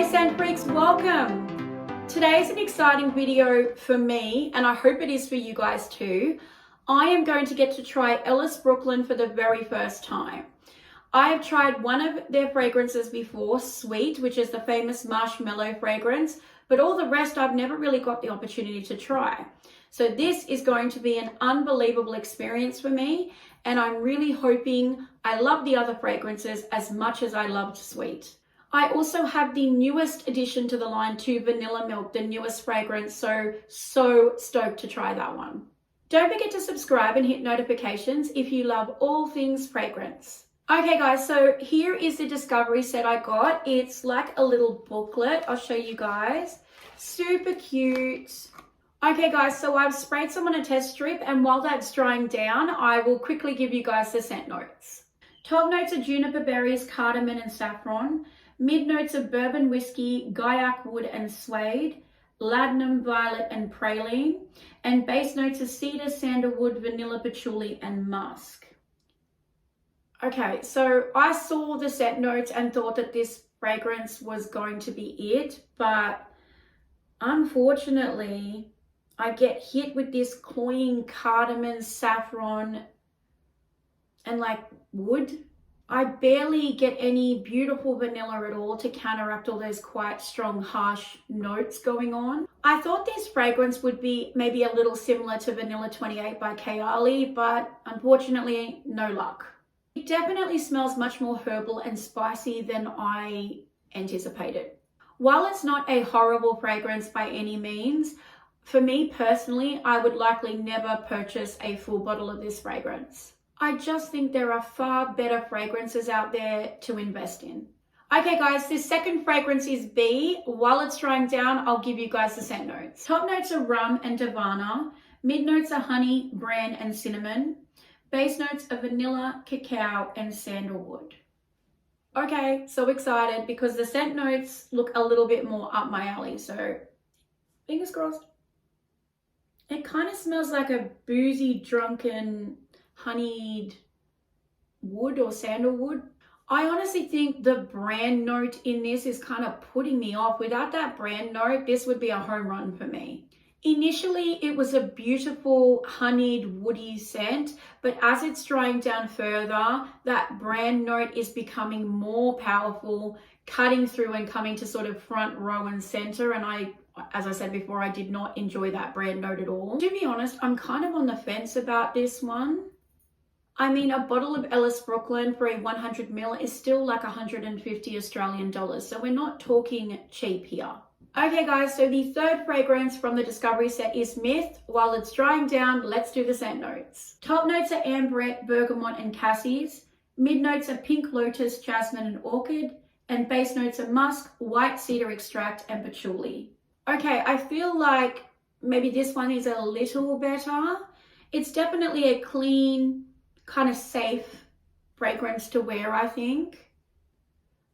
scent freaks, welcome! Today is an exciting video for me and I hope it is for you guys too. I am going to get to try Ellis Brooklyn for the very first time. I have tried one of their fragrances before, Sweet, which is the famous marshmallow fragrance, but all the rest I've never really got the opportunity to try. So this is going to be an unbelievable experience for me, and I'm really hoping I love the other fragrances as much as I loved Sweet. I also have the newest addition to the line too, Vanilla Milk, the newest fragrance, so stoked to try that one. Don't forget to subscribe and hit notifications if you love all things fragrance. Okay guys, so here is the discovery set I got. It's like a little booklet. I'll show you guys. Super cute. Okay guys, so I've sprayed some on a test strip, and while that's drying down, I will quickly give you guys the scent notes. Top notes are juniper berries, cardamom and saffron. Mid notes are bourbon whiskey, guaiac wood and suede, laudanum, violet and praline. And base notes are cedar, sandalwood, vanilla, patchouli and musk. Okay, so I saw the scent notes and thought that this fragrance was going to be it, but unfortunately, I get hit with this cloying cardamom, saffron, and like wood. I barely get any beautiful vanilla at all to counteract all those quite strong, harsh notes going on. I thought this fragrance would be maybe a little similar to Vanilla 28 by Kayali, but unfortunately, no luck. It definitely smells much more herbal and spicy than I anticipated. While it's not a horrible fragrance by any means, for me personally, I would likely never purchase a full bottle of this fragrance. I just think there are far better fragrances out there to invest in. Okay guys, this second fragrance is B. While it's drying down, I'll give you guys the scent notes. Top notes are rum and davana. Mid notes are honey, bran and cinnamon. Base notes are vanilla, cacao and sandalwood. Okay, so excited because the scent notes look a little bit more up my alley, so fingers crossed. It kind of smells like a boozy, drunken, honeyed wood or sandalwood. I honestly think the bran note in this is kind of putting me off. Without that bran note, this would be a home run for me. Initially, it was a beautiful honeyed woody scent, but as it's drying down further, that bran note is becoming more powerful, cutting through and coming to sort of front row and center. And as I said before, I did not enjoy that bran note at all. To be honest, I'm kind of on the fence about this one. I mean, a bottle of Ellis Brooklyn for a 100 ml is still like 150 Australian dollars. So we're not talking cheap here. Okay guys, so the third fragrance from the discovery set is Myth. While it's drying down, let's do the scent notes. Top notes are ambrette, bergamot and cassis. Mid notes are pink lotus, jasmine and orchid. And base notes are musk, white cedar extract and patchouli. Okay, I feel like maybe this one is a little better. It's definitely a clean, kind of safe fragrance to wear, I think.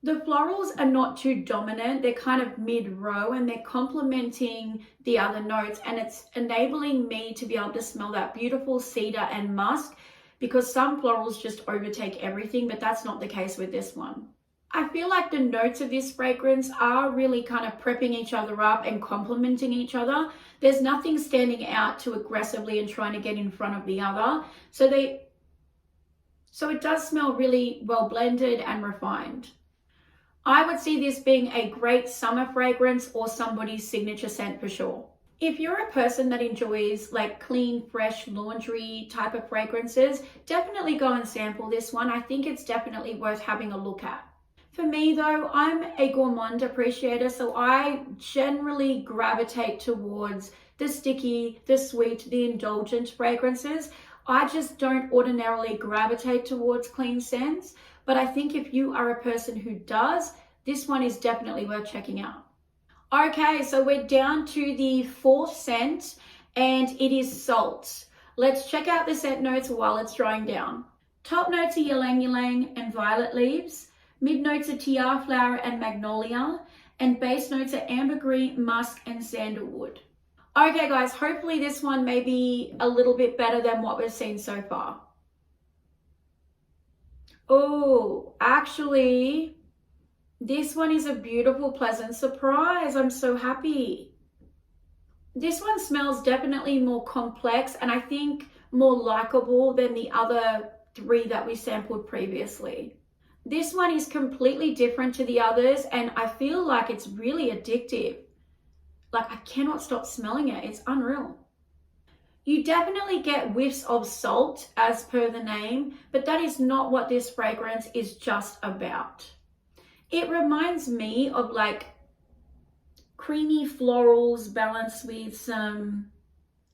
The florals are not too dominant. They're kind of mid-row and they're complementing the other notes, and it's enabling me to be able to smell that beautiful cedar and musk, because some florals just overtake everything, but that's not the case with this one. I feel like the notes of this fragrance are really kind of prepping each other up and complementing each other. There's nothing standing out too aggressively and trying to get in front of the other. So it does smell really well blended and refined. I would see this being a great summer fragrance or somebody's signature scent for sure. If you're a person that enjoys like clean, fresh laundry type of fragrances, definitely go and sample this one. I think it's definitely worth having a look at. For me though, I'm a gourmand appreciator, so I generally gravitate towards the sticky, the sweet, the indulgent fragrances. I just don't ordinarily gravitate towards clean scents, but I think if you are a person who does, this one is definitely worth checking out. Okay, so we're down to the fourth scent, and it is Salt. Let's check out the scent notes while it's drying down. Top notes are ylang ylang and violet leaves. Mid notes are tiara flower and magnolia, and base notes are ambergris, musk and sandalwood. Okay guys, hopefully this one may be a little bit better than what we've seen so far. Oh, actually, This one is a beautiful, pleasant surprise. I'm so happy. This one smells definitely more complex and I think more likable than the other 3 that we sampled previously. This one is completely different to the others and I feel like it's really addictive. Like I cannot stop smelling it. It's unreal. You definitely get whiffs of salt as per the name, but that is not what this fragrance is just about. It reminds me of like creamy florals balanced with some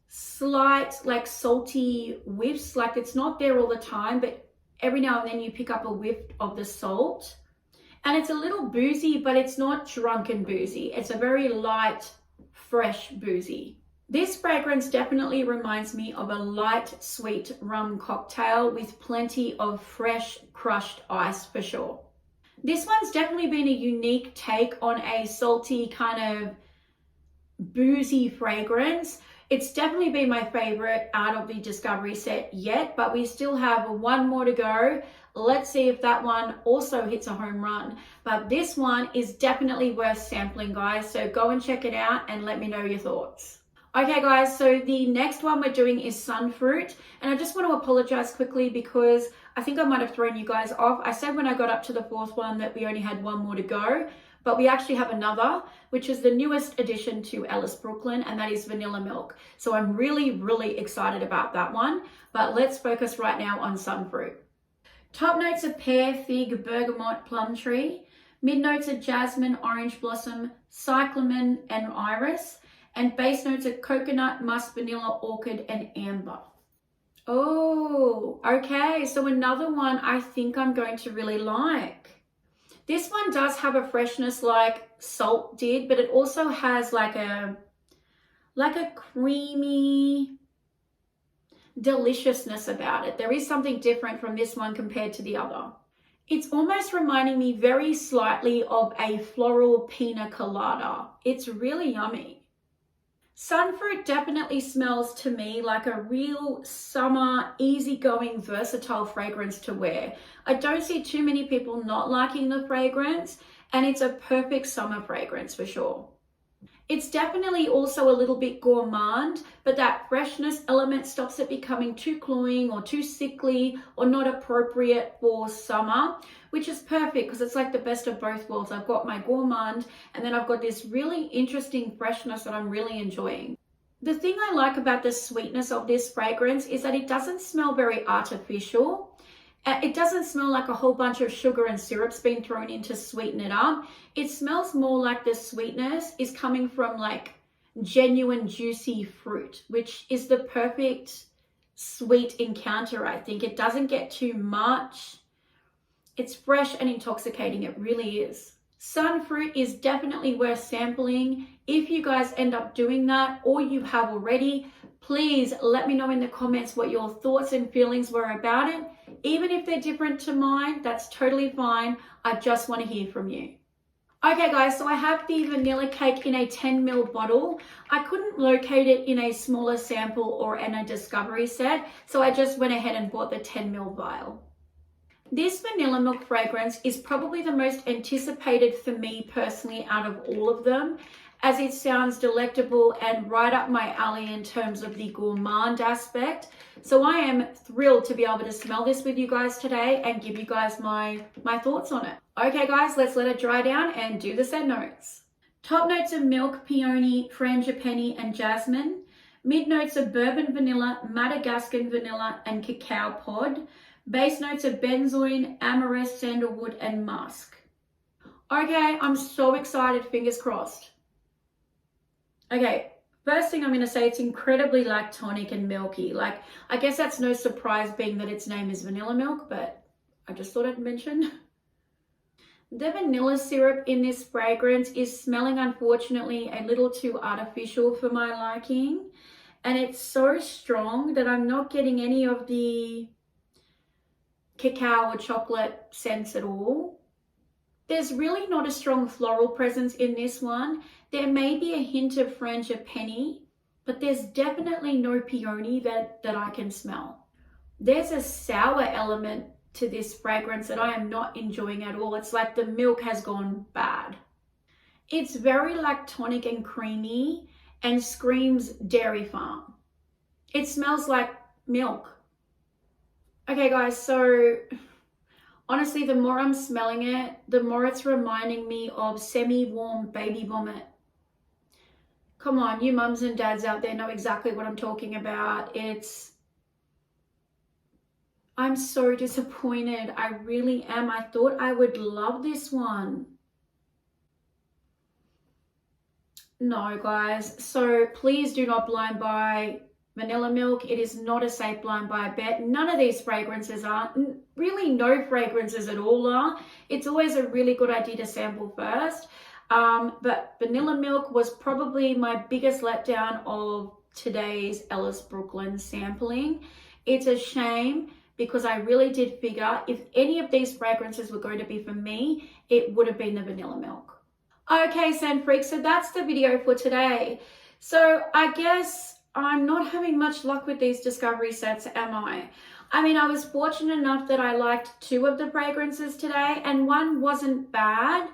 slight like salty whiffs. Like it's not there all the time, but every now and then you pick up a whiff of the salt. And it's a little boozy, but it's not drunken boozy. It's a very light, fresh boozy. This fragrance definitely reminds me of a light, sweet rum cocktail with plenty of fresh, crushed ice for sure. This one's definitely been a unique take on a salty kind of boozy fragrance. It's definitely been my favorite out of the Discovery set yet, but we still have 1 more to go. Let's see if that one also hits a home run. But this one is definitely worth sampling, guys. So go and check it out and let me know your thoughts. Okay guys, so the next one we're doing is Sunfruit, and I just want to apologize quickly because I think I might have thrown you guys off. I said when I got up to the 4th one that we only had 1 more to go, but we actually have another, which is the newest addition to Ellis Brooklyn, and that is Vanilla Milk. So I'm really excited about that one, but let's focus right now on Sunfruit. Top notes are pear, fig, bergamot, plum tree. Mid notes are jasmine, orange blossom, cyclamen, and iris. And base notes are coconut, musk, vanilla, orchid, and amber. Oh, okay. So another one I think I'm going to really like. This one does have a freshness like salt did, but it also has like a creamy deliciousness about it. There is something different from this one compared to the other. It's almost reminding me very slightly of a floral pina colada. It's really yummy. Sunfruit definitely smells to me like a real summer, easygoing, versatile fragrance to wear. I don't see too many people not liking the fragrance, and it's a perfect summer fragrance for sure. It's definitely also a little bit gourmand, but that freshness element stops it becoming too cloying or too sickly or not appropriate for summer, which is perfect because it's like the best of both worlds. I've got my gourmand and then I've got this really interesting freshness that I'm really enjoying. The thing I like about the sweetness of this fragrance is that it doesn't smell very artificial. It doesn't smell like a whole bunch of sugar and syrup's been thrown in to sweeten it up. It smells more like the sweetness is coming from like genuine juicy fruit, which is the perfect sweet encounter, I think. It doesn't get too much. It's fresh and intoxicating. It really is. Sunfruit is definitely worth sampling. If you guys end up doing that or you have already, please let me know in the comments what your thoughts and feelings were about it. Even if they're different to mine, that's totally fine. I just want to hear from you. Okay guys, so I have the vanilla cake in a 10 ml bottle. I couldn't locate it in a smaller sample or in a discovery set, so I just went ahead and bought the 10 ml vial. This vanilla milk fragrance is probably the most anticipated for me personally out of all of them, as it sounds delectable and right up my alley in terms of the gourmand aspect. So I am thrilled to be able to smell this with you guys today and give you guys my thoughts on it. Okay guys, let's let it dry down and do the scent notes. Top notes are milk, peony, frangipani, and jasmine. Mid notes are bourbon vanilla, Madagascan vanilla, and cacao pod. Base notes are benzoin, amorous, sandalwood, and musk. Okay, I'm so excited, fingers crossed. Okay, first thing I'm going to say, it's incredibly lactonic and milky. Like, I guess that's no surprise being that its name is vanilla milk, but I just thought I'd mention. The vanilla syrup in this fragrance is smelling, unfortunately, a little too artificial for my liking. And it's so strong that I'm not getting any of the cacao or chocolate scents at all. There's really not a strong floral presence in this one. There may be a hint of frangipani, but there's definitely no peony that I can smell. There's a sour element to this fragrance that I am not enjoying at all. It's like the milk has gone bad. It's very lactonic and creamy and screams dairy farm. It smells like milk. Okay guys, so honestly, the more I'm smelling it, the more it's reminding me of semi-warm baby vomit. Come on, you mums and dads out there know exactly what I'm talking about. I'm so disappointed. I really am. I thought I would love this one. No, guys. So please do not blind buy vanilla milk. It is not a safe blind buy bet. None of these fragrances are. Really, no fragrances at all are. It's always a really good idea to sample first. But vanilla milk was probably my biggest letdown of today's Ellis Brooklyn sampling. It's a shame because I really did figure if any of these fragrances were going to be for me, it would have been the vanilla milk. Okay, scent freaks, so that's the video for today. So I guess I'm not having much luck with these discovery sets, am I? I mean, I was fortunate enough that I liked 2 of the fragrances today and one wasn't bad,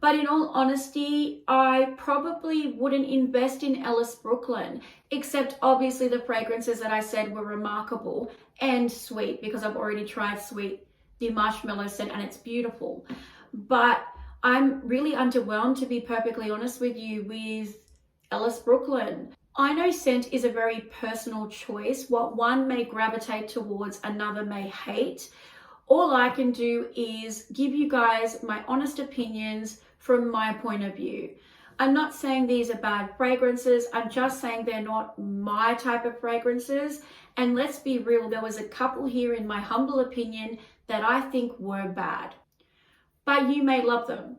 but in all honesty, I probably wouldn't invest in Ellis Brooklyn, except obviously the fragrances that I said were remarkable and sweet, because I've already tried sweet, the marshmallow scent, and it's beautiful. But I'm really underwhelmed, to be perfectly honest with you, with Ellis Brooklyn. I know scent is a very personal choice. What one may gravitate towards, another may hate. All I can do is give you guys my honest opinions from my point of view. I'm not saying these are bad fragrances. I'm just saying they're not my type of fragrances. And let's be real, there was a couple here, in my humble opinion, that I think were bad. But you may love them.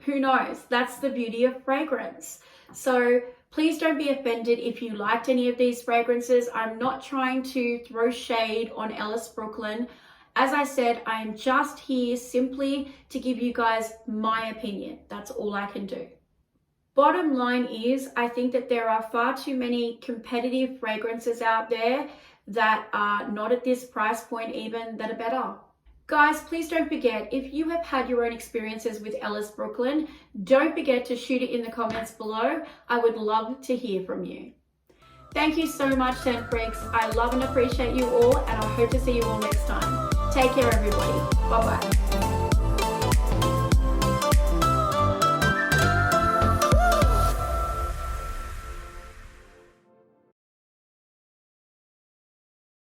Who knows? That's the beauty of fragrance. So please don't be offended if you liked any of these fragrances. I'm not trying to throw shade on Ellis Brooklyn. As I said, I am just here simply to give you guys my opinion. That's all I can do. Bottom line is, I think that there are far too many competitive fragrances out there that are not at this price point even, that are better. Guys, please don't forget, if you have had your own experiences with Ellis Brooklyn, don't forget to shoot it in the comments below. I would love to hear from you. Thank you so much, scent freaks. I love and appreciate you all, and I hope to see you all next time. Take care, everybody. Bye-bye.